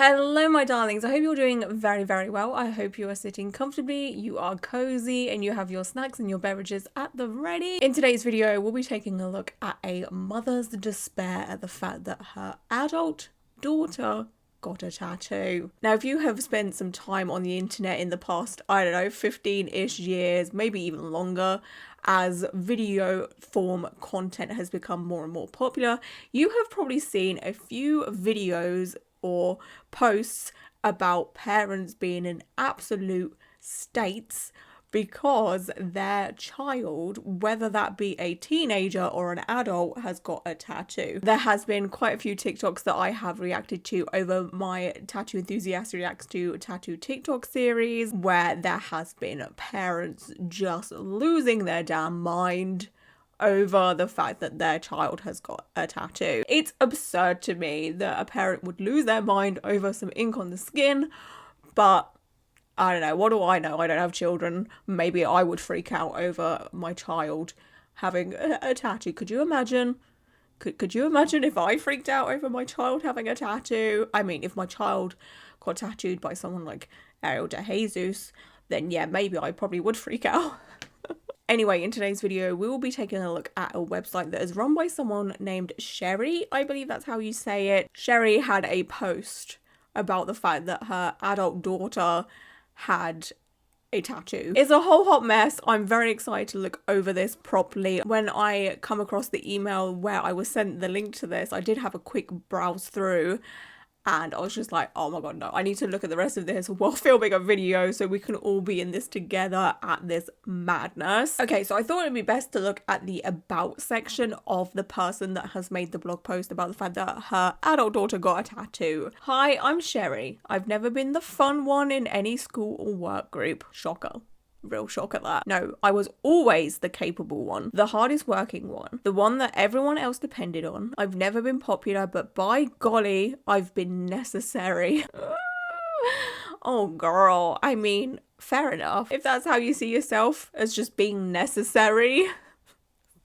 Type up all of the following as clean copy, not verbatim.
Hello my darlings, I hope you're doing very well. I hope you are sitting comfortably, you are cozy and you have your snacks and your beverages at the ready. In today's video we'll be taking a look at a mother's despair at the fact that her adult daughter got a tattoo. Now if you have spent some time on the internet in the past, I don't know, 15-ish years, maybe even longer, as video form content has become more and more popular, you have probably seen a few videos or posts about parents being in absolute states because their child, whether that be a teenager or an adult, has got a tattoo. There has been quite a few TikToks that I have reacted to over my Tattoo Enthusiast Reacts to Tattoo TikTok series where there has been parents just losing their damn mind over the fact that their child has got a tattoo. It's absurd to me that a parent would lose their mind over some ink on the skin, but I don't know, what do I know? I don't have children. Maybe I would freak out over my child having a tattoo. Could you imagine? Could you imagine if I freaked out over my child having a tattoo? I mean, if my child got tattooed by someone like Ariel de Jesus, then yeah, maybe I probably would freak out. Anyway, in today's video, we will be taking a look at a website that is run by someone named Cheri. I believe that's how you say it. Cheri had a post about the fact that her adult daughter had a tattoo. It's a whole hot mess. I'm very excited to look over this properly. When I come across the email where I was sent the link to this, I did have a quick browse through. And I was just like, oh my god, no, I need to look at the rest of this while filming a video so we can all be in this together at this madness. Okay, so I thought it'd be best to look at the about section of the person that has made the blog post about the fact that her adult daughter got a tattoo. Hi, I'm Cheri. I've never been the fun one in any school or work group. Shocker. Real shock at that. No, I was always the capable one, the hardest working one, the one that everyone else depended on. I've never been popular, but by golly, I've been necessary. Oh girl, I mean, fair enough. If that's how you see yourself, as just being necessary,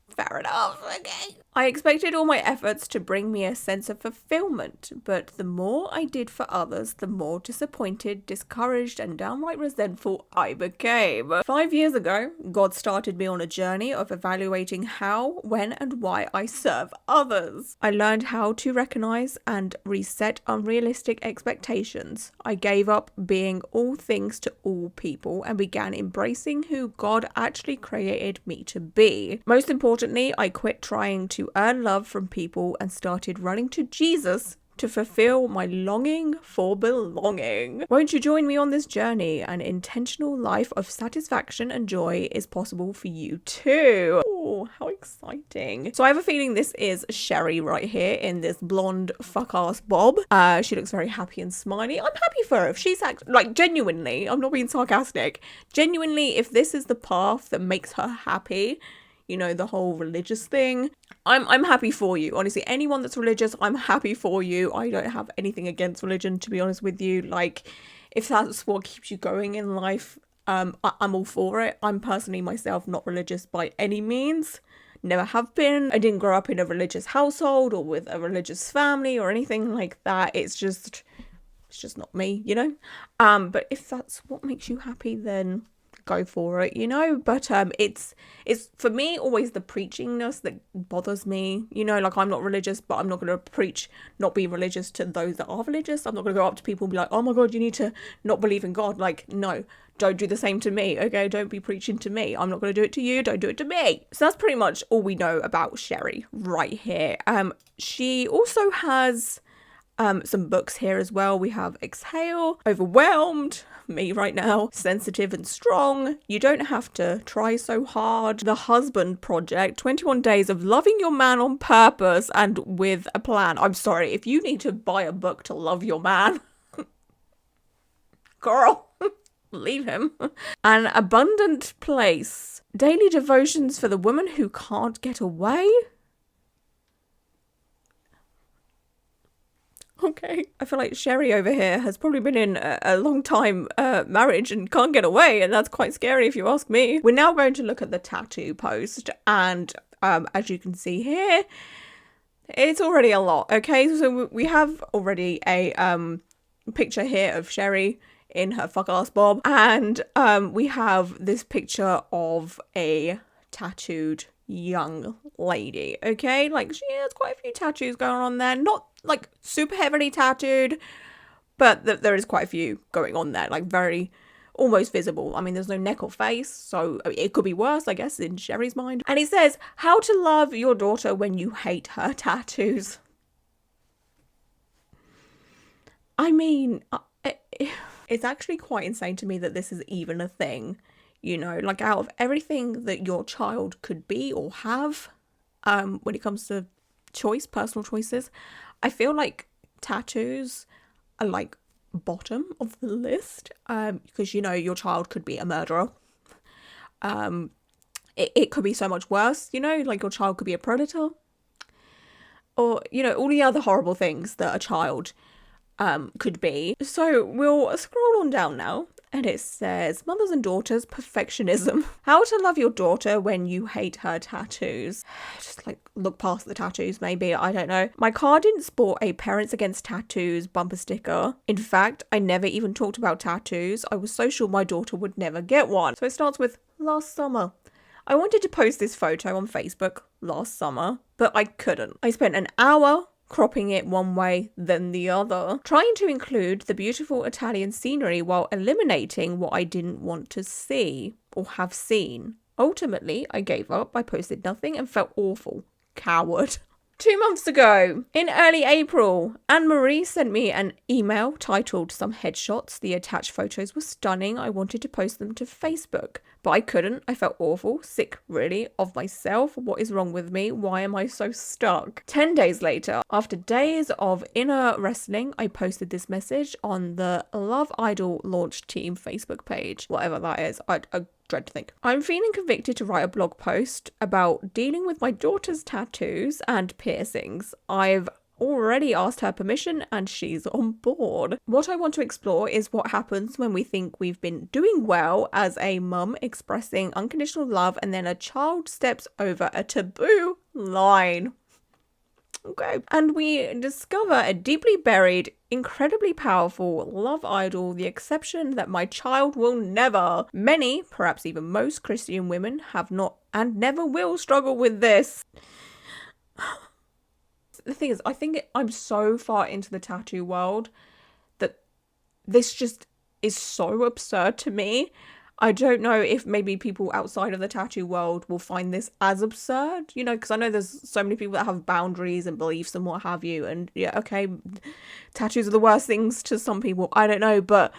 fair enough, okay. I expected all my efforts to bring me a sense of fulfillment, but the more I did for others, the more disappointed, discouraged, and downright resentful I became. 5 years ago, God started me on a journey of evaluating how, when, and why I serve others. I learned how to recognize and reset unrealistic expectations. I gave up being all things to all people and began embracing who God actually created me to be. Most importantly, I quit trying to earn love from people and started running to Jesus to fulfill my longing for belonging. Won't you join me on this journey? An intentional life of satisfaction and joy is possible for you too. Oh, how exciting. So I have a feeling this is Cheri right here in this blonde fuck-ass bob. She looks very happy and smiley. I'm happy for her. If she's like, genuinely, I'm not being sarcastic. Genuinely, if this is the path that makes her happy, you know, the whole religious thing, I'm happy for you. Honestly, anyone that's religious, I'm happy for you. I don't have anything against religion, to be honest with you. Like, if that's what keeps you going in life, I'm all for it. I'm personally myself not religious by any means. Never have been. I didn't grow up in a religious household or with a religious family or anything like that. It's just not me, you know? But if that's what makes you happy, then go for it, you know. But it's for me always the preachingness that bothers me, you know. Like, I'm not religious, but I'm not going to preach not be religious to those that are religious. I'm not going to go up to people and be like, oh my god, you need to not believe in God. Like, no, don't do the same to me, okay? Don't be preaching to me. I'm not going to do it to you, don't do it to me. So that's pretty much all we know about Cheri right here. She also has some books here as well. We have Exhale, Overwhelmed, me right now, Sensitive and Strong, You Don't Have to Try So Hard, The Husband Project, 21 Days of Loving Your Man on Purpose and With a Plan. I'm sorry, if you need to buy a book to love your man, girl, leave him. An Abundant Place, Daily Devotions for the Woman Who Can't Get Away. Okay. I feel like Cheri over here has probably been in a long time marriage and can't get away, and that's quite scary if you ask me. We're now going to look at the tattoo post, and as you can see here, it's already a lot, okay? So we have already a picture here of Cheri in her fuck ass bob, and we have this picture of a tattooed young lady. Okay, like she has quite a few tattoos going on there, not like super heavily tattooed, but there is quite a few going on there, like very almost visible. I mean, there's no neck or face, so I mean, it could be worse, I guess, in Cheri's mind. And it says, how to love your daughter when you hate her tattoos. I mean, it's actually quite insane to me that this is even a thing. You know, like out of everything that your child could be or have, when it comes to personal choices, I feel like tattoos are like bottom of the list, because you know your child could be a murderer. It could be so much worse, you know, like your child could be a predator, or you know, all the other horrible things that a child could be. So we'll scroll on down now, and it says, mothers and daughters, perfectionism. How to love your daughter when you hate her tattoos. Just like look past the tattoos, maybe, I don't know. My car didn't sport a Parents Against Tattoos bumper sticker. In fact, I never even talked about tattoos. I was so sure my daughter would never get one. So it starts with last summer. I wanted to post this photo on Facebook last summer, but I couldn't. I spent an hour cropping it one way, then the other, trying to include the beautiful Italian scenery while eliminating what I didn't want to see or have seen. Ultimately, I gave up, I posted nothing and felt awful. Coward. 2 months ago, in early April, Anne-Marie sent me an email titled Some Headshots. The attached photos were stunning. I wanted to post them to Facebook, but I couldn't. I felt awful, sick really, of myself. What is wrong with me? Why am I so stuck? 10 days later, after days of inner wrestling, I posted this message on the Love Idol launch team Facebook page. Whatever that is, I dread to think. I'm feeling convicted to write a blog post about dealing with my daughter's tattoos and piercings. I've already asked her permission and she's on board. What I want to explore is what happens when we think we've been doing well as a mum, expressing unconditional love, and then a child steps over a taboo line. Okay. And we discover a deeply buried, incredibly powerful love idol, the exception that my child will never. Many, perhaps even most Christian women have not and never will struggle with this. The thing is, I think I'm so far into the tattoo world that this just is so absurd to me. I don't know if maybe people outside of the tattoo world will find this as absurd, you know, because I know there's so many people that have boundaries and beliefs and what have you. And yeah, okay, tattoos are the worst things to some people. I don't know, but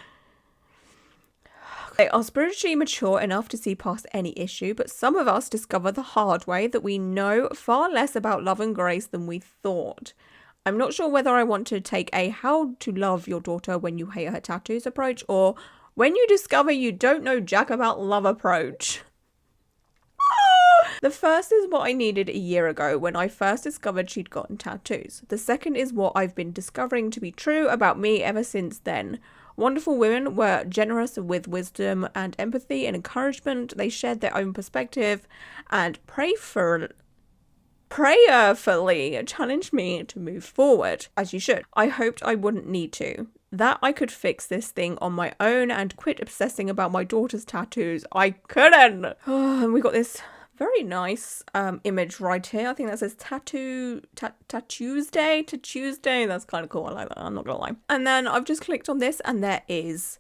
they are spiritually mature enough to see past any issue. But some of us discover the hard way that we know far less about love and grace than we thought. I'm not sure whether I want to take a how to love your daughter when you hate her tattoos approach, or when you discover you don't know jack about love approach. The first is what I needed a year ago when I first discovered she'd gotten tattoos. The second is what I've been discovering to be true about me ever since then. Wonderful women were generous with wisdom and empathy and encouragement. They shared their own perspective and prayerfully challenged me to move forward, as you should. I hoped I wouldn't need to. That I could fix this thing on my own and quit obsessing about my daughter's tattoos. I couldn't. Oh, and we got this very nice image right here. I think that says Tuesday. That's kind of cool. I like that. I'm not gonna lie. And then I've just clicked on this and there is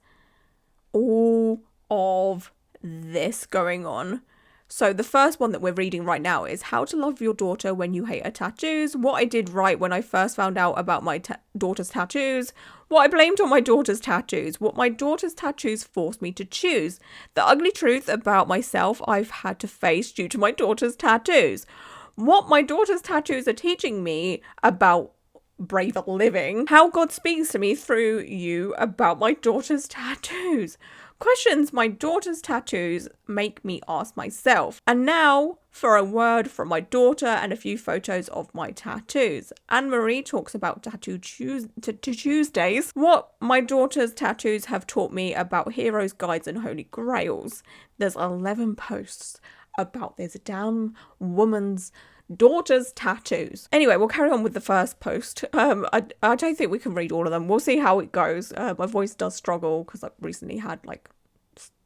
all of this going on. So the first one that we're reading right now is how to love your daughter when you hate her tattoos, what I did right when I first found out about my daughter's tattoos, what I blamed on my daughter's tattoos, what my daughter's tattoos forced me to choose, the ugly truth about myself I've had to face due to my daughter's tattoos, what my daughter's tattoos are teaching me about braver living, how God speaks to me through you about my daughter's tattoos, questions my daughter's tattoos make me ask myself. And now for a word from my daughter and a few photos of my tattoos. Anne-Marie talks about Tuesdays, what my daughter's tattoos have taught me about heroes, guides and holy grails. There's 11 posts about this damn woman's daughter's tattoos. Anyway, we'll carry on with the first post. I don't think we can read all of them. We'll see how it goes. My voice does struggle because I've recently had like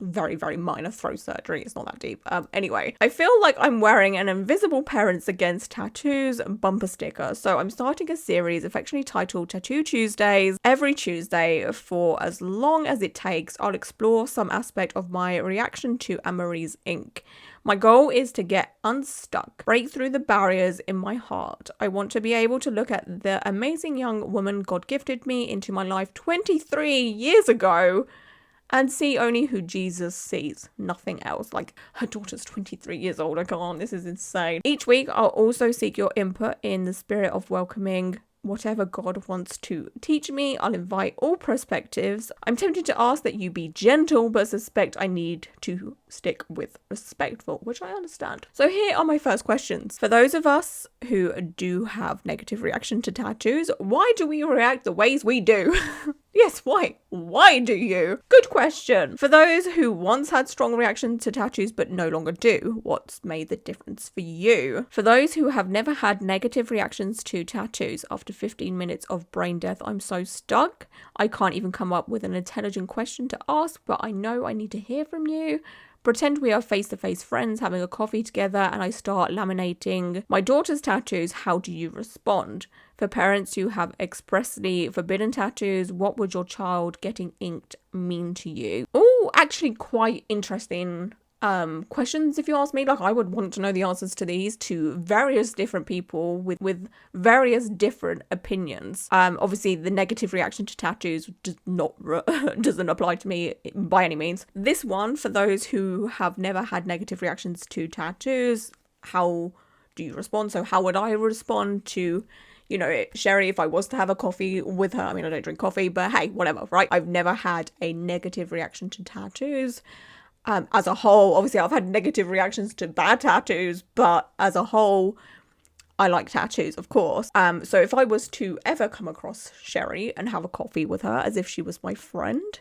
very, very minor throat surgery. It's not that deep. Anyway, I feel like I'm wearing an invisible Parents Against Tattoos bumper sticker. So I'm starting a series affectionately titled Tattoo Tuesdays. Every Tuesday, for as long as it takes, I'll explore some aspect of my reaction to Anne-Marie's ink. My goal is to get unstuck, break through the barriers in my heart. I want to be able to look at the amazing young woman God gifted me into my life 23 years ago and see only who Jesus sees, nothing else. Like, her daughter's 23 years old. I can't. This is insane. Each week, I'll also seek your input in the spirit of welcoming whatever God wants to teach me. I'll invite all perspectives. I'm tempted to ask that you be gentle, but suspect I need to stick with respectful, which I understand. So here are my first questions. For those of us who do have negative reaction to tattoos, why do we react the ways we do? Yes, why? Why do you? Good question. For those who once had strong reaction to tattoos but no longer do, what's made the difference for you? For those who have never had negative reactions to tattoos, after 15 minutes of brain death, I'm so stuck. I can't even come up with an intelligent question to ask, but I know I need to hear from you. Pretend we are face-to-face friends having a coffee together and I start laminating my daughter's tattoos. How do you respond? For parents who have expressly forbidden tattoos, what would your child getting inked mean to you? Oh, actually quite interesting questions, if you ask me. Like, I would want to know the answers to these to various different people with various different opinions. Obviously the negative reaction to tattoos doesn't apply to me by any means. This one, for those who have never had negative reactions to tattoos, how do you respond? So how would I respond to, you know, Cheri, if I was to have a coffee with her? I mean, I don't drink coffee, but hey, whatever, right? I've never had a negative reaction to tattoos. As a whole, obviously I've had negative reactions to bad tattoos, but as a whole, I like tattoos, of course. So if I was to ever come across Cheri and have a coffee with her as if she was my friend,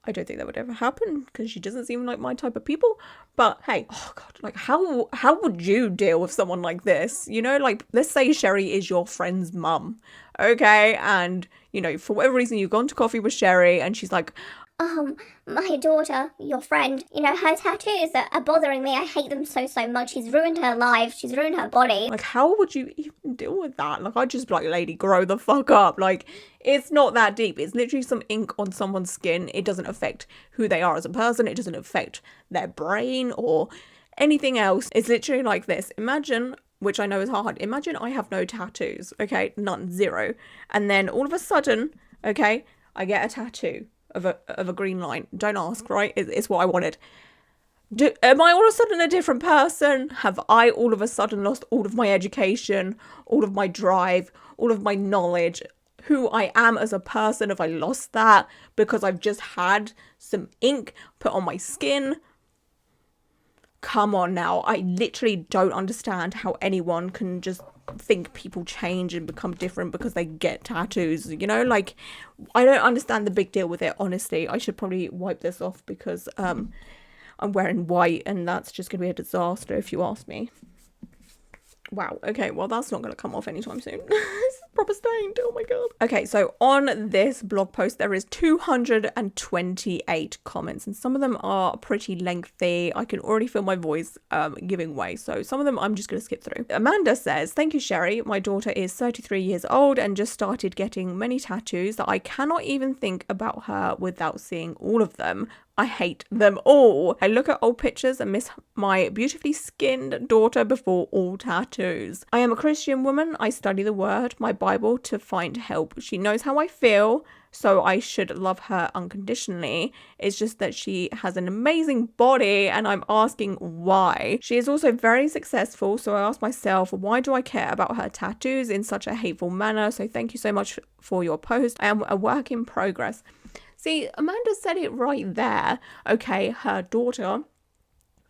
I don't think that would ever happen because she doesn't seem like my type of people. But hey, oh God, like how would you deal with someone like this? You know, like, let's say Cheri is your friend's mum, okay? And, you know, for whatever reason, you've gone to coffee with Cheri and she's like, my daughter, your friend, you know, her tattoos are bothering me. I hate them so much. She's ruined her life. She's ruined her body. Like, how would you even deal with that? Like, I'd just be like, lady, grow the fuck up. Like, it's not that deep. It's literally some ink on someone's skin. It doesn't affect who they are as a person. It doesn't affect their brain or anything else. It's literally like this. Imagine, which I know is hard, imagine I have no tattoos, okay? None, zero. And then all of a sudden, okay, I get a tattoo of a green line. Don't ask, right? It's what I wanted. Am I all of a sudden a different person? Have I all of a sudden lost all of my education, all of my drive, all of my knowledge, who I am as a person? Have I lost that because I've just had some ink put on my skin? Come on now. I literally don't understand how anyone can just think people change and become different because they get tattoos, you know? Like, I don't understand the big deal with it, honestly. I should probably wipe this off because I'm wearing white and that's just gonna be a disaster if you ask me. Wow, okay, well, that's not gonna come off anytime soon. It's proper stained, oh my God. Okay, so on this blog post, there is 228 comments and some of them are pretty lengthy. I can already feel my voice giving way, so some of them I'm just gonna skip through. Amanda says, thank you, Cheri. My daughter is 33 years old and just started getting many tattoos that I cannot even think about her without seeing all of them. I hate them all. I look at old pictures and miss my beautifully skinned daughter before all tattoos. I am a Christian woman. I study the word, my Bible, to find help. She knows how I feel, so I should love her unconditionally. It's just that she has an amazing body and I'm asking why. She is also very successful, so I ask myself, why do I care about her tattoos in such a hateful manner? So thank you so much for your post. I am a work in progress. See, Amanda said it right there. Okay, her daughter,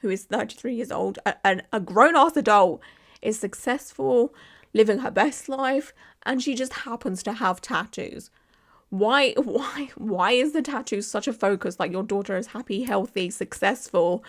who is 33 years old, a grown-ass adult, is successful, living her best life, and she just happens to have tattoos. Why is the tattoo such a focus? Like, your daughter is happy, healthy, successful,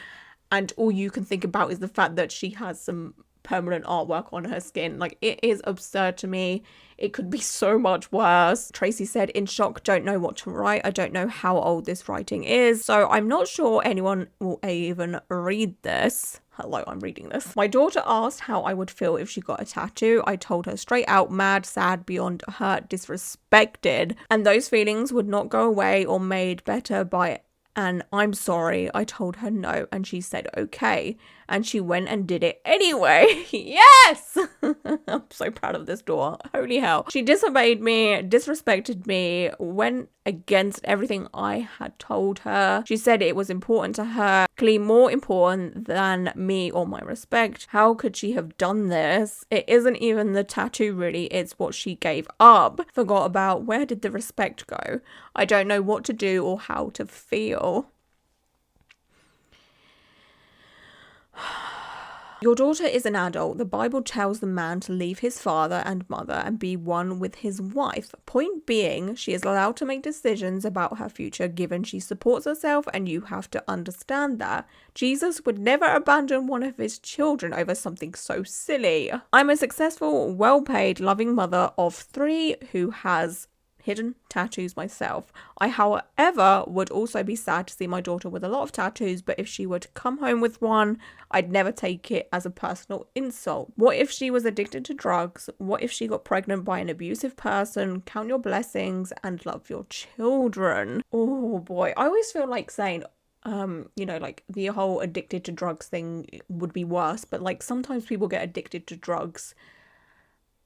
and all you can think about is the fact that she has some permanent artwork on her skin. Like, it is absurd to me. It could be so much worse. Tracy said, in shock, don't know what to write. I don't know how old this writing is, so I'm not sure anyone will even read this. Hello, I'm reading this. My daughter asked how I would feel if she got a tattoo. I told her straight out, mad, sad, beyond hurt, disrespected. And those feelings would not go away or made better by an I'm sorry. I told her no, and she said okay. And she went and did it anyway. Yes! I'm so proud of this daughter. Holy hell. She disobeyed me, disrespected me, went against everything I had told her. She said it was important to her, clearly more important than me or my respect. How could she have done this? It isn't even the tattoo really, it's what she gave up. Forgot about, where did the respect go? I don't know what to do or how to feel. Your daughter is an adult. The Bible tells the man to leave his father and mother and be one with his wife. Point being, she is allowed to make decisions about her future given she supports herself, and you have to understand that. Jesus would never abandon one of his children over something so silly. I'm a successful, well-paid, loving mother of 3 who has hidden tattoos myself. I, however, would also be sad to see my daughter with a lot of tattoos, but if she were to come home with one, I'd never take it as a personal insult. What if she was addicted to drugs? What if she got pregnant by an abusive person? Count your blessings and love your children. Oh boy, I always feel like saying, like the whole addicted to drugs thing would be worse, but like sometimes people get addicted to drugs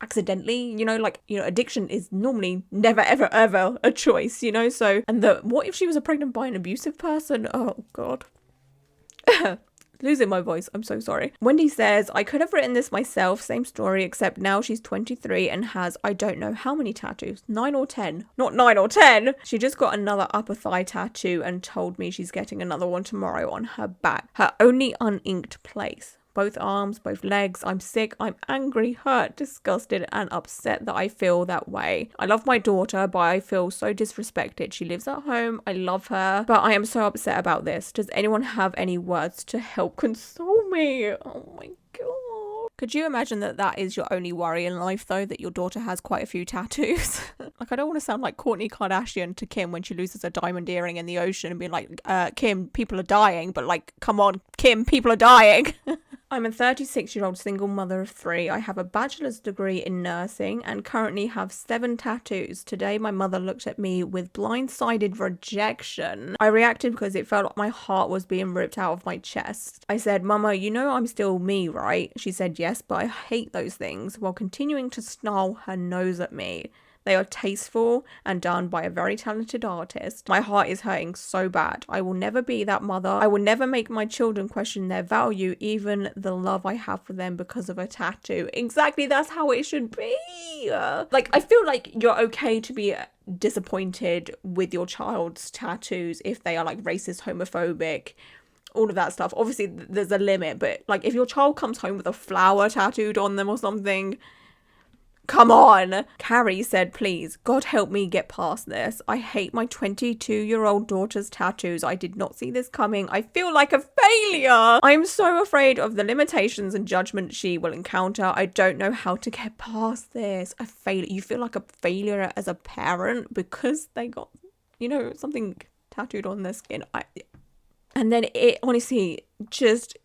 accidentally, addiction is normally never ever a choice, so, and what if she was pregnant by an abusive person? Oh god. Losing my voice, I'm so sorry. Wendy says, I could have written this myself, same story, except now she's 23 and has I don't know how many tattoos, 9 or 10. Not 9 or 10. She just got another upper thigh tattoo and told me she's getting another one tomorrow on her back, her only uninked place. Both arms, both legs. I'm sick, I'm angry, hurt, disgusted, and upset that I feel that way. I love my daughter, but I feel so disrespected. She lives at home, I love her, but I am so upset about this. Does anyone have any words to help console me? Oh my god. Could you imagine that is your only worry in life, though, that your daughter has quite a few tattoos? Like, I don't want to sound like Kourtney Kardashian to Kim when she loses a diamond earring in the ocean and be like, Kim, people are dying, but like, come on, Kim, people are dying. I'm a 36-year-old single mother of 3. I have a bachelor's degree in nursing and currently have 7 tattoos. Today, my mother looked at me with blindsided rejection. I reacted because it felt like my heart was being ripped out of my chest. I said, Mama, you know I'm still me, right? She said, yes, but I hate those things, while continuing to snarl her nose at me. They are tasteful and done by a very talented artist. My heart is hurting so bad. I will never be that mother. I will never make my children question their value, even the love I have for them, because of a tattoo. Exactly, that's how it should be. Like, I feel like you're okay to be disappointed with your child's tattoos if they are like racist, homophobic, all of that stuff. Obviously, there's a limit, but like if your child comes home with a flower tattooed on them or something, come on. Carrie said, please, God help me get past this. I hate my 22-year-old daughter's tattoos. I did not see this coming. I feel like a failure. I'm so afraid of the limitations and judgment she will encounter. I don't know how to get past this. A failure. You feel like a failure as a parent because they got, something tattooed on their skin. And then it honestly just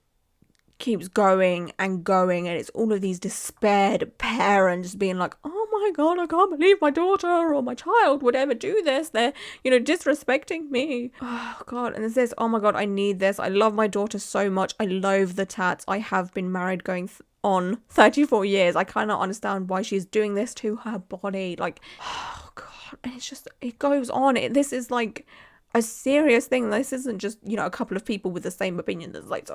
keeps going and going, and it's all of these despaired parents being like, oh my god, I can't believe my daughter or my child would ever do this. They're disrespecting me. Oh god. And it says, oh my god, I need this. I love my daughter so much. I loathe the tats. I have been married going on 34 years. I cannot understand why she's doing this to her body. Like, oh god. And it's just, it goes on. This is like a serious thing. This isn't just, a couple of people with the same opinion. There's loads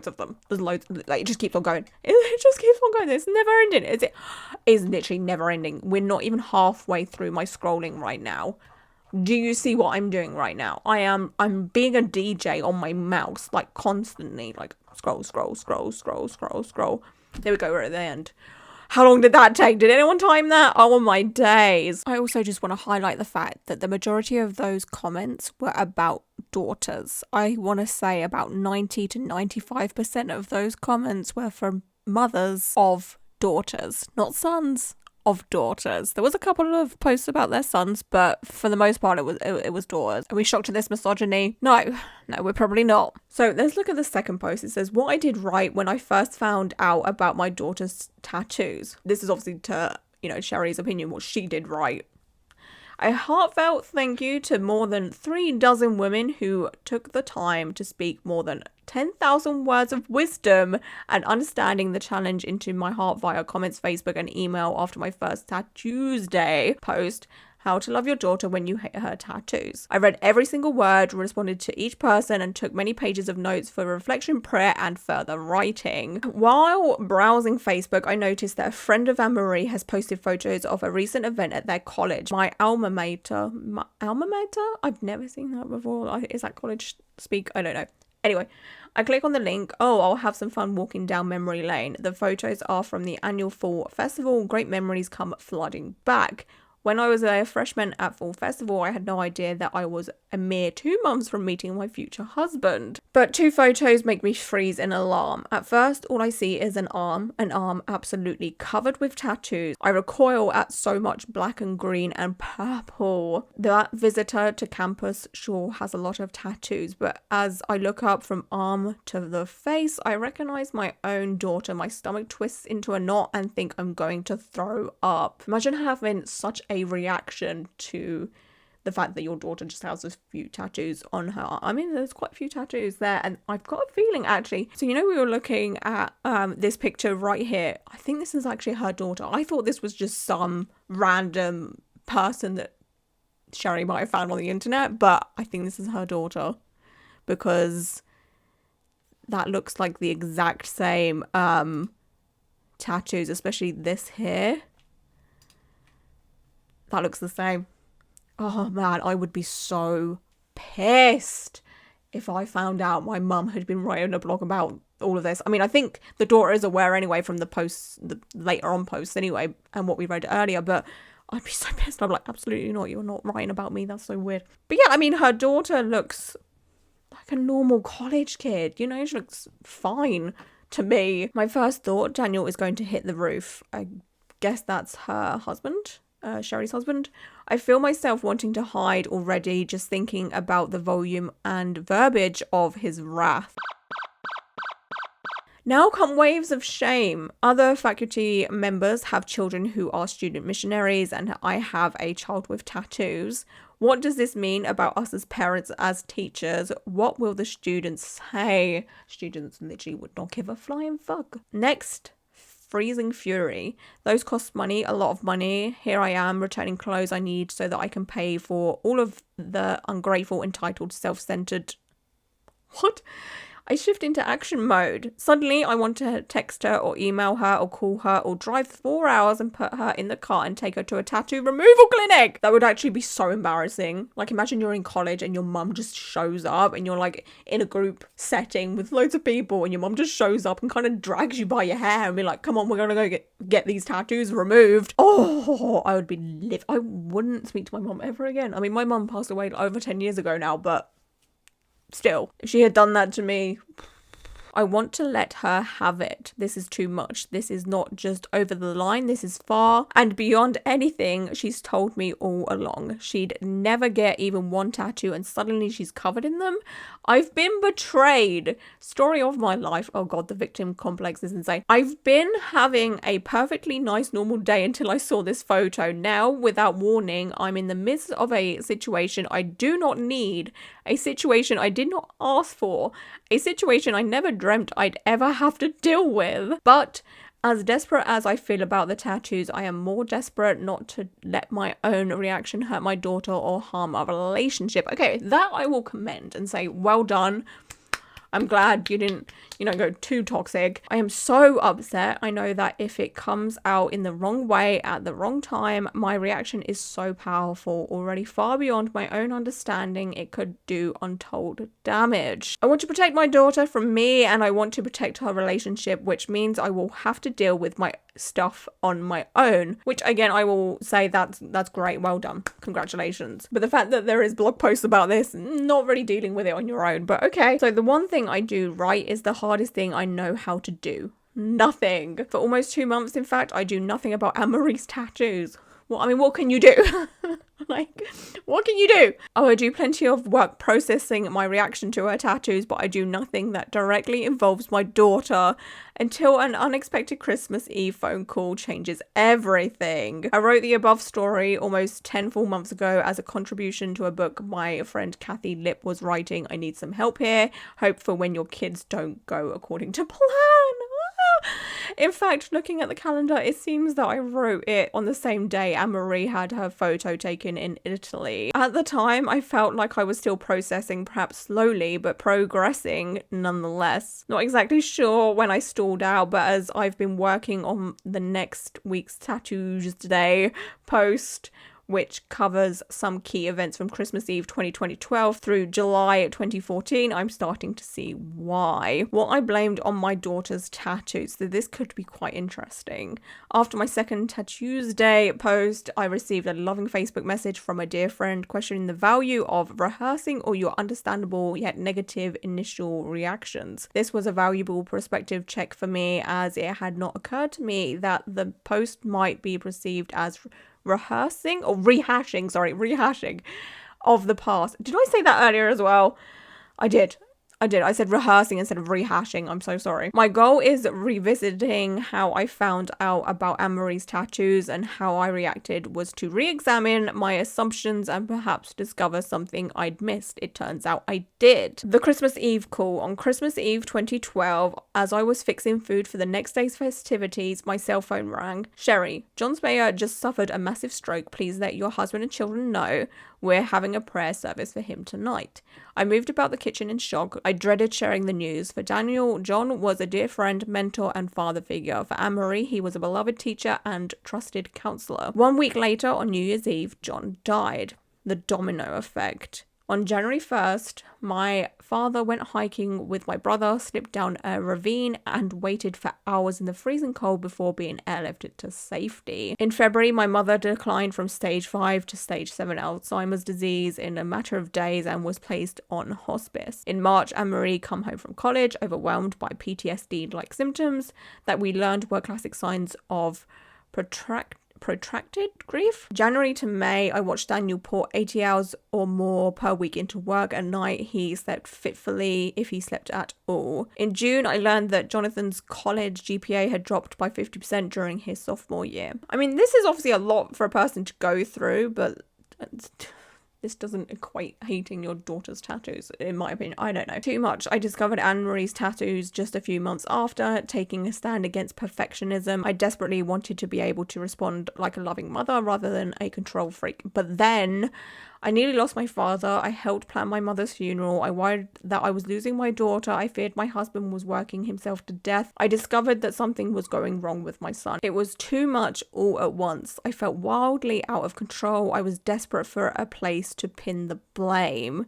of them. There's loads, like, it just keeps on going. It just keeps on going. It's never ending. It's literally never ending. We're not even halfway through my scrolling right now. Do you see what I'm doing right now? I'm being a DJ on my mouse, like constantly, like scroll. There we go, we're at the end. How long did that take? Did anyone time that? Oh my days. I also just want to highlight the fact that the majority of those comments were about daughters. I want to say about 90 to 95% of those comments were from mothers of daughters, not sons, of daughters. There was a couple of posts about their sons, but for the most part it was daughters. Are we shocked at this misogyny? No, we're probably not. So let's look at the second post. It says, what I did right when I first found out about my daughter's tattoos. This is obviously to, Cheri's opinion, what she did right. A heartfelt thank you to more than 36 women who took the time to speak more than 10,000 words of wisdom and understanding the challenge into my heart via comments, Facebook and email after my first Tattoos Day post, how to love your daughter when you hate her tattoos. I read every single word, responded to each person and took many pages of notes for reflection, prayer and further writing. While browsing Facebook, I noticed that a friend of Anne-Marie has posted photos of a recent event at their college. My alma mater? I've never seen that before. Is that college speak? I don't know. Anyway, I click on the link. Oh, I'll have some fun walking down memory lane. The photos are from the annual Fall Festival. Great memories come flooding back. When I was a freshman at Fall Festival, I had no idea that I was a mere 2 months from meeting my future husband. But 2 photos make me freeze in alarm. At first, all I see is an arm absolutely covered with tattoos. I recoil at so much black and green and purple. That visitor to campus sure has a lot of tattoos, but as I look up from arm to the face, I recognize my own daughter. My stomach twists into a knot and think I'm going to throw up. Imagine having such a reaction to the fact that your daughter just has a few tattoos on her. I mean, there's quite a few tattoos there, and I've got a feeling actually, so we were looking at this picture right here. I think this is actually her daughter. I thought this was just some random person that Cheri might have found on the internet, but I think this is her daughter because that looks like the exact same tattoos, especially this here. That looks the same. Oh man, I would be so pissed if I found out my mum had been writing a blog about all of this. I mean, I think the daughter is aware anyway from the posts, the later on posts anyway, and what we read earlier, but I'd be so pissed. I'm like, absolutely not. You're not writing about me. That's so weird. But yeah, I mean, her daughter looks like a normal college kid. She looks fine to me. My first thought, Daniel is going to hit the roof. I guess that's her husband. Cheri's husband. I feel myself wanting to hide already just thinking about the volume and verbiage of his wrath. Now come waves of shame. Other faculty members have children who are student missionaries and I have a child with tattoos. What does this mean about us as parents, as teachers? What will the students say? Students literally would not give a flying fuck. Next, freezing fury. Those cost money, a lot of money. Here I am returning clothes I need so that I can pay for all of the ungrateful, entitled, self-centered... What? I shift into action mode. Suddenly, I want to text her or email her or call her or drive 4 hours and put her in the car and take her to a tattoo removal clinic. That would actually be so embarrassing. Like, imagine you're in college and your mum just shows up and you're like in a group setting with loads of people and your mum just shows up and kind of drags you by your hair and be like, come on, we're gonna go get these tattoos removed. Oh, I would be I wouldn't speak to my mum ever again. I mean, my mum passed away over 10 years ago now, but still, if she had done that to me, I want to let her have it. This is too much. This is not just over the line. This is far and beyond anything she's told me all along. She'd never get even one tattoo and suddenly she's covered in them. I've been betrayed. Story of my life. Oh God, the victim complex is insane. I've been having a perfectly nice normal day until I saw this photo. Now, without warning, I'm in the midst of a situation I do not need, a situation I did not ask for, a situation I never dreamt I'd ever have to deal with. But as desperate as I feel about the tattoos, I am more desperate not to let my own reaction hurt my daughter or harm our relationship. Okay, that I will commend and say, well done. I'm glad you didn't, go too toxic. I am so upset. I know that if it comes out in the wrong way at the wrong time, my reaction is so powerful, already far beyond my own understanding. It could do untold damage. I want to protect my daughter from me and I want to protect her relationship, which means I will have to deal with my stuff on my own, which again, I will say that's great. Well done. Congratulations. But the fact that there is blog posts about this, not really dealing with it on your own, but okay. So the one thing I do right is the hardest thing I know how to do. nothing. For almost 2 months, in fact, I do nothing about Anne-Marie's tattoos. Well, I mean, what can you do? Like, what can you do? Oh, I do plenty of work processing my reaction to her tattoos, but I do nothing that directly involves my daughter until an unexpected Christmas Eve phone call changes everything. I wrote the above story almost 10 full months ago as a contribution to a book my friend Kathy Lip was writing. I need some help here. Hope for when your kids don't go according to plan. In fact, looking at the calendar, it seems that I wrote it on the same day Anne-Marie had her photo taken in Italy. At the time, I felt like I was still processing, perhaps slowly, but progressing nonetheless. Not exactly sure when I stalled out, but as I've been working on the next week's Tattoos Day post, which covers some key events from Christmas Eve 2012 through July 2014, I'm starting to see why. What I blamed on my daughter's tattoos, so this could be quite interesting. After my second Tattoos Day post, I received a loving Facebook message from a dear friend questioning the value of rehearsing all your understandable yet negative initial reactions. This was a valuable perspective check for me, as it had not occurred to me that the post might be perceived as rehashing of the past. Did I say that earlier as well? I did. I said rehearsing instead of rehashing. I'm so sorry. My goal is revisiting how I found out about Anne-Marie's tattoos and how I reacted was to re-examine my assumptions and perhaps discover something I'd missed. It turns out I did. The Christmas Eve call. On Christmas Eve 2012, as I was fixing food for the next day's festivities, my cell phone rang. Cheri, John Speyer just suffered a massive stroke. Please let your husband and children know. We're having a prayer service for him tonight. I moved about the kitchen in shock. I dreaded sharing the news. For Daniel, John was a dear friend, mentor, and father figure. For Anne-Marie, he was a beloved teacher and trusted counselor. 1 week later, on New Year's Eve, John died. The domino effect. On January 1st, my father went hiking with my brother, slipped down a ravine, and waited for hours in the freezing cold before being airlifted to safety. In February, my mother declined from stage 5 to stage 7 Alzheimer's disease in a matter of days and was placed on hospice. In March, Anne-Marie come home from college, overwhelmed by PTSD-like symptoms that we learned were classic signs of protracted grief. January to May, I watched Daniel pour 80 hours or more per week into work. At night, he slept fitfully, if he slept at all. In June, I learned that Jonathan's college GPA had dropped by 50% during his sophomore year. I mean, this is obviously a lot for a person to go through, but this doesn't equate hating your daughter's tattoos, in my opinion. I don't know. Too much. I discovered Anne-Marie's tattoos just a few months after, taking a stand against perfectionism. I desperately wanted to be able to respond like a loving mother rather than a control freak. But then I nearly lost my father. I helped plan my mother's funeral. I worried that I was losing my daughter. I feared my husband was working himself to death. I discovered that something was going wrong with my son. It was too much all at once. I felt wildly out of control. I was desperate for a place to pin the blame.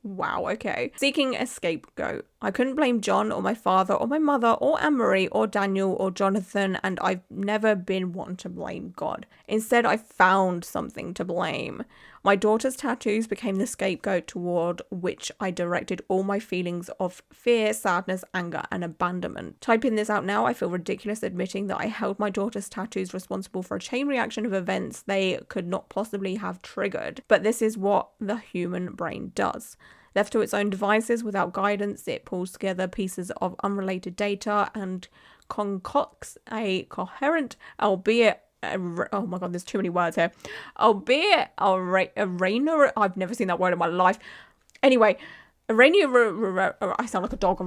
Wow, okay. Seeking a scapegoat. I couldn't blame John or my father or my mother or Anne-Marie or Daniel or Jonathan, and I've never been one to blame God. Instead, I found something to blame. My daughter's tattoos became the scapegoat toward which I directed all my feelings of fear, sadness, anger, and abandonment. Typing this out now, I feel ridiculous admitting that I held my daughter's tattoos responsible for a chain reaction of events they could not possibly have triggered. But this is what the human brain does. Left to its own devices without guidance, it pulls together pieces of unrelated data and concocts a coherent, albeit oh my god, there's too many words here. Albeit arena. I've never seen that word in my life. Anyway, I sound like a dog.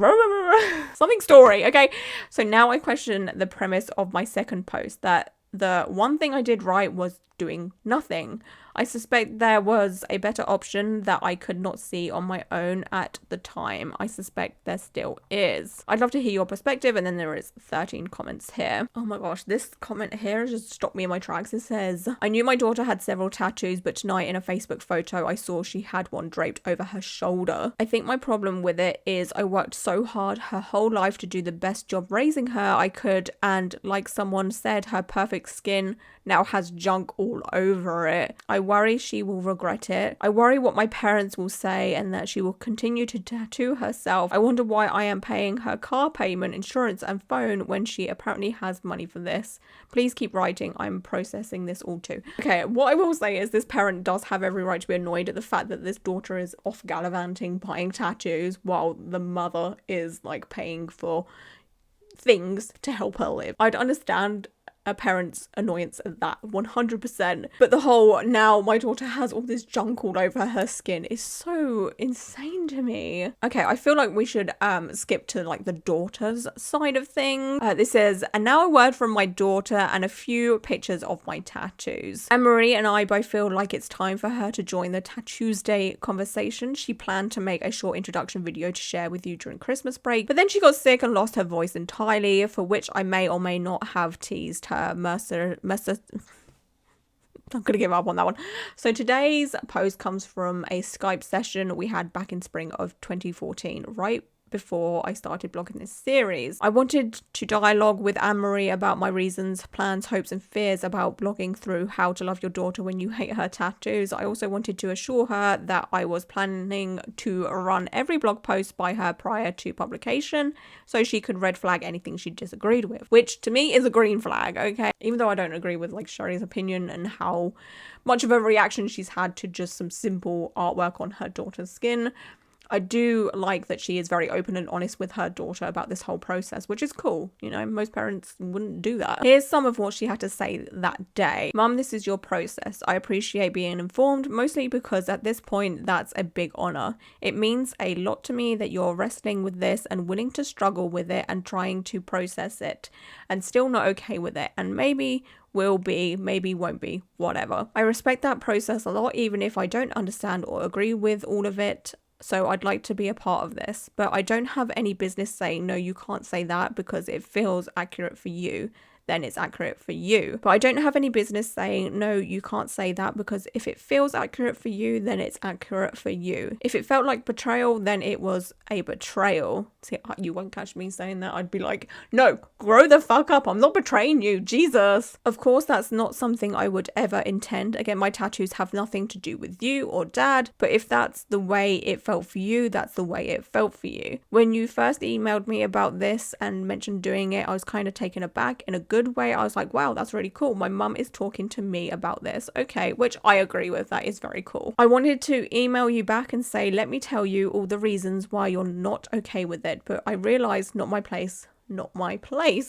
Something story, okay? So now I question the premise of my second post, that the one thing I did right was doing nothing. I suspect there was a better option that I could not see on my own at the time. I suspect there still is. I'd love to hear your perspective, and then there is 13 comments here. Oh my gosh, this comment here just stopped me in my tracks. It says, I knew my daughter had several tattoos, but tonight in a Facebook photo I saw she had one draped over her shoulder. I think my problem with it is I worked so hard her whole life to do the best job raising her I could, and like someone said, her perfect skin now has junk all all over it. I worry she will regret it. I worry what my parents will say and that she will continue to tattoo herself. I wonder why I am paying her car payment, insurance and phone when she apparently has money for this. Please keep writing. I'm processing this all too. Okay, what I will say is this parent does have every right to be annoyed at the fact that this daughter is off gallivanting buying tattoos while the mother is like paying for things to help her live. I'd understand a parent's annoyance at that 100%, but the whole now my daughter has all this junk all over her skin is so insane to me. Okay, I feel like we should skip to like the daughter's side of things. This says, and now a word from my daughter and a few pictures of my tattoos. Anne-Marie and I both feel like it's time for her to join the Tattoos Day conversation. She planned to make a short introduction video to share with you during Christmas break, but then she got sick and lost her voice entirely, for which I may or may not have teased her. Mercer I'm gonna give up on that one. So today's post comes from a Skype session we had back in spring of 2014, right before I started blogging this series. I wanted to dialogue with Anne-Marie about my reasons, plans, hopes and fears about blogging through how to love your daughter when you hate her tattoos. I also wanted to assure her that I was planning to run every blog post by her prior to publication so she could red flag anything she disagreed with, which to me is a green flag, okay? Even though I don't agree with like Cheri's opinion and how much of a reaction she's had to just some simple artwork on her daughter's skin, I do like that she is very open and honest with her daughter about this whole process, which is cool. You know, most parents wouldn't do that. Here's some of what she had to say that day. Mum, this is your process. I appreciate being informed, mostly because at this point, that's a big honor. It means a lot to me that you're wrestling with this and willing to struggle with it and trying to process it and still not okay with it. And maybe will be, maybe won't be, whatever. I respect that process a lot, even if I don't understand or agree with all of it. So I'd like to be a part of this, but I don't have any business saying, no, you can't say that because it feels accurate for you. Then it's accurate for you. But I don't have any business saying, no, you can't say that because if it feels accurate for you, then it's accurate for you. If it felt like betrayal, then it was a betrayal. See, you won't catch me saying that. I'd be like, no, grow the fuck up. I'm not betraying you, Jesus. Of course, that's not something I would ever intend. Again, my tattoos have nothing to do with you or dad, but if that's the way it felt for you, that's the way it felt for you. When you first emailed me about this and mentioned doing it, I was kind of taken aback in a good way. I was like, wow, that's really cool. My mum is talking to me about this. Okay, which I agree with. That is very cool. I wanted to email you back and say, let me tell you all the reasons why you're not okay with it, but I realized not my place.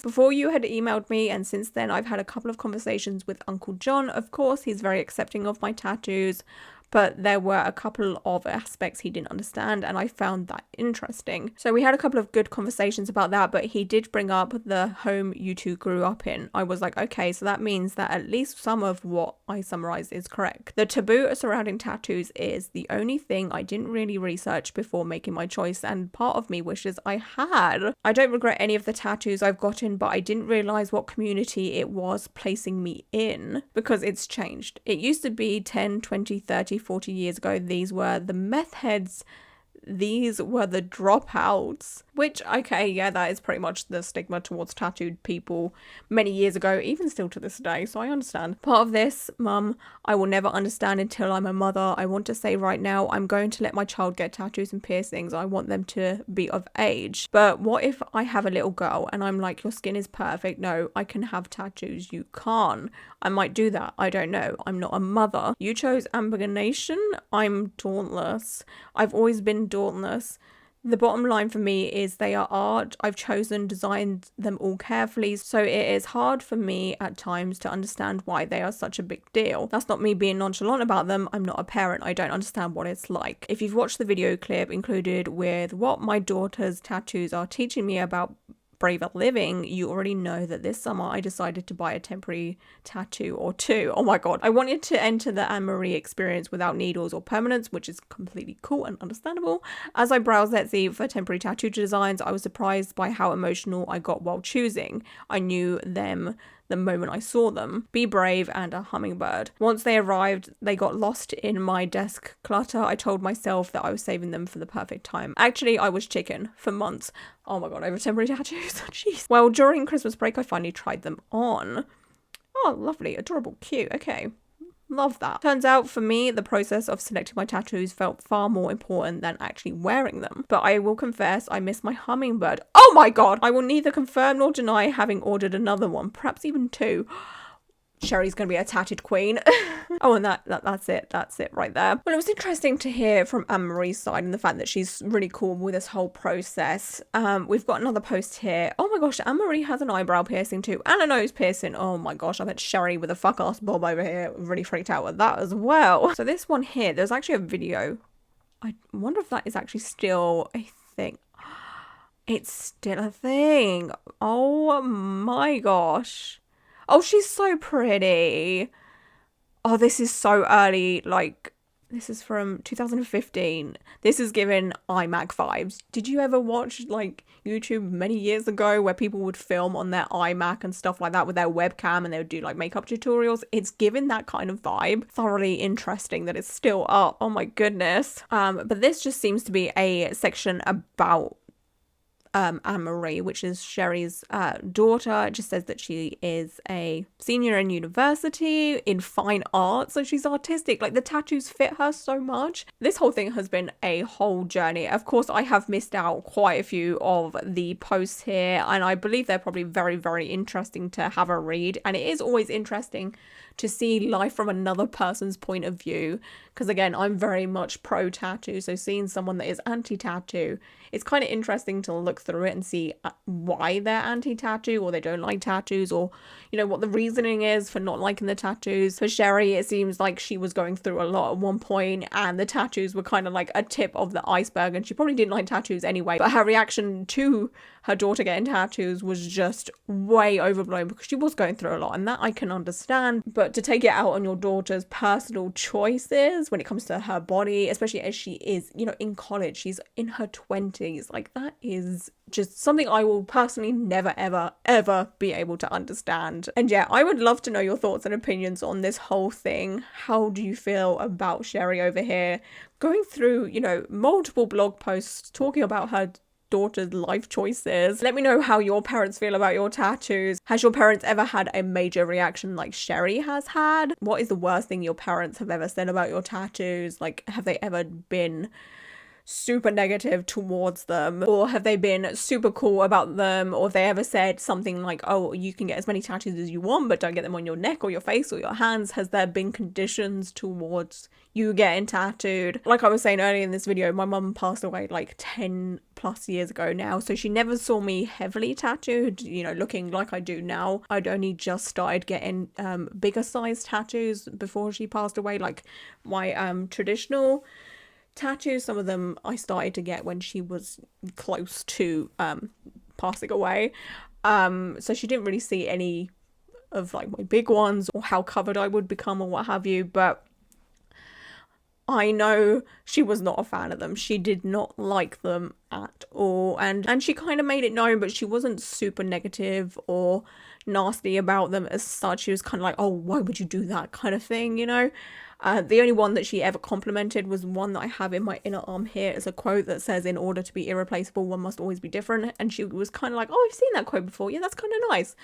Before you had emailed me, and since then I've had a couple of conversations with Uncle John. Of course, he's very accepting of my tattoos, but there were a couple of aspects he didn't understand, and I found that interesting. So we had a couple of good conversations about that, but he did bring up the home you two grew up in. I was like, okay, so that means that at least some of what I summarized is correct. The taboo surrounding tattoos is the only thing I didn't really research before making my choice, and part of me wishes I had. I don't regret any of the tattoos I've gotten, but I didn't realize what community it was placing me in because it's changed. It used to be 10, 20, 30, 40 years ago, these were the meth heads, these were the dropouts, which, okay, yeah, that is pretty much the stigma towards tattooed people many years ago, even still to this day, so I understand. Part of this, Mum, I will never understand until I'm a mother. I want to say right now, I'm going to let my child get tattoos and piercings. I want them to be of age. But what if I have a little girl and I'm like, your skin is perfect. No, I can have tattoos. You can't. I might do that. I don't know. I'm not a mother. You chose ambiguation. I'm dauntless. I've always been dauntless. The bottom line for me is they are art. I've designed them all carefully, so it is hard for me at times to understand why they are such a big deal. That's not me being nonchalant about them. I'm not a parent. I don't understand what it's like. If you've watched the video clip included with what my daughter's tattoos are teaching me about braver living, you already know that this summer I decided to buy a temporary tattoo or two. Oh my god. I wanted to enter the Anne-Marie experience without needles or permanents, which is completely cool and understandable. As I browsed Etsy for temporary tattoo designs, I was surprised by how emotional I got while choosing. I knew them the moment I saw them. Be brave and a hummingbird. Once they arrived, they got lost in my desk clutter. I told myself that I was saving them for the perfect time. Actually, I was chicken for months. Oh my god, over temporary tattoos. Jeez. Well, during Christmas break, I finally tried them on. Oh, lovely, adorable, cute. Okay. Love that. Turns out for me, the process of selecting my tattoos felt far more important than actually wearing them. But I will confess, I miss my hummingbird. Oh my god! I will neither confirm nor deny having ordered another one, perhaps even two. Cheri's gonna be a tatted queen. Oh, and that's it right there. Well, it was interesting to hear from Anne-Marie's side and the fact that she's really cool with this whole process. We've got another post here. Oh my gosh, Anne-Marie has an eyebrow piercing too and a nose piercing. Oh my gosh, I bet Cheri with a fuck ass bob over here really freaked out with that as well. So this one here, there's actually a video. I wonder if that is actually still a thing. It's still a thing. Oh my gosh. Oh, she's so pretty. Oh, this is so early. Like, this is from 2015. This is giving iMac vibes. Did you ever watch, like, YouTube many years ago where people would film on their iMac and stuff like that with their webcam and they would do, like, makeup tutorials? It's given that kind of vibe. Thoroughly interesting that it's still up. Oh, my goodness. But this just seems to be a section about Anne-Marie, which is Cheri's daughter. It just says that she is a senior in university in fine art, so she's artistic. Like, the tattoos fit her so much. This whole thing has been a whole journey. Of course, I have missed out quite a few of the posts here, and I believe they're probably very, very interesting to have a read. And it is always interesting to see life from another person's point of view, because again, I'm very much pro tattoo, so seeing someone that is anti-tattoo, it's kind of interesting to look through it and see why they're anti-tattoo or they don't like tattoos, or you know what the reasoning is for not liking the tattoos. For Cheri, it seems like she was going through a lot at one point and the tattoos were kind of like a tip of the iceberg, and she probably didn't like tattoos anyway, but her reaction to her daughter getting tattoos was just way overblown because she was going through a lot, and that I can understand. But to take it out on your daughter's personal choices when it comes to her body, especially as she is, you know, in college, she's in her 20s, like that is just something I will personally never ever be able to understand. And yeah, I would love to know your thoughts and opinions on this whole thing. How do you feel about Cheri over here going through, you know, multiple blog posts talking about her daughter's life choices? Let me know how your parents feel about your tattoos. Has your parents ever had a major reaction like Cheri has had? What is the worst thing your parents have ever said about your tattoos? Like, have they ever been super negative towards them, or have they been super cool about them, or have they ever said something like, oh, you can get as many tattoos as you want but don't get them on your neck or your face or your hands? Has there been conditions towards you getting tattooed? Like I was saying earlier in this video, my mum passed away like 10 plus years ago now, so she never saw me heavily tattooed, you know, looking like I do now. I'd only just started getting bigger size tattoos before she passed away, like my traditional tattoos. Some of them I started to get when she was close to passing away, so she didn't really see any of like my big ones or how covered I would become or what have you. But I know she was not a fan of them. She did not like them at all, and she kind of made it known, but she wasn't super negative or nasty about them as such. She was kind of like, oh, why would you do that kind of thing, you know? The only one that she ever complimented was one that I have in my inner arm here. It's a quote that says, in order to be irreplaceable, one must always be different. And she was kind of like, oh, I've seen that quote before. Yeah, that's kind of nice.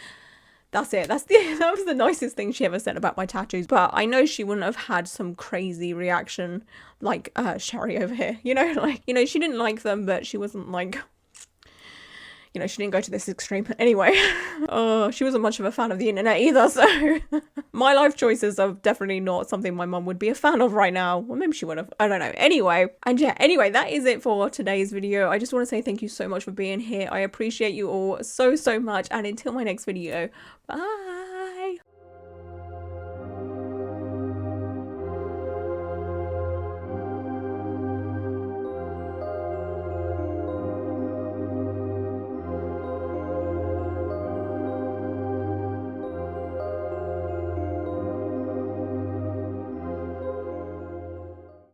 That's it. That was the nicest thing she ever said about my tattoos. But I know she wouldn't have had some crazy reaction like Cheri over here. You know, like, you know, she didn't like them, but she wasn't like, you know, she didn't go to this extreme. Anyway, she wasn't much of a fan of the internet either, so my life choices are definitely not something my mum would be a fan of right now. Well, maybe she would have. I don't know. Anyway, and yeah, anyway, that is it for today's video. I just want to say thank you so much for being here. I appreciate you all so much, and until my next video, bye.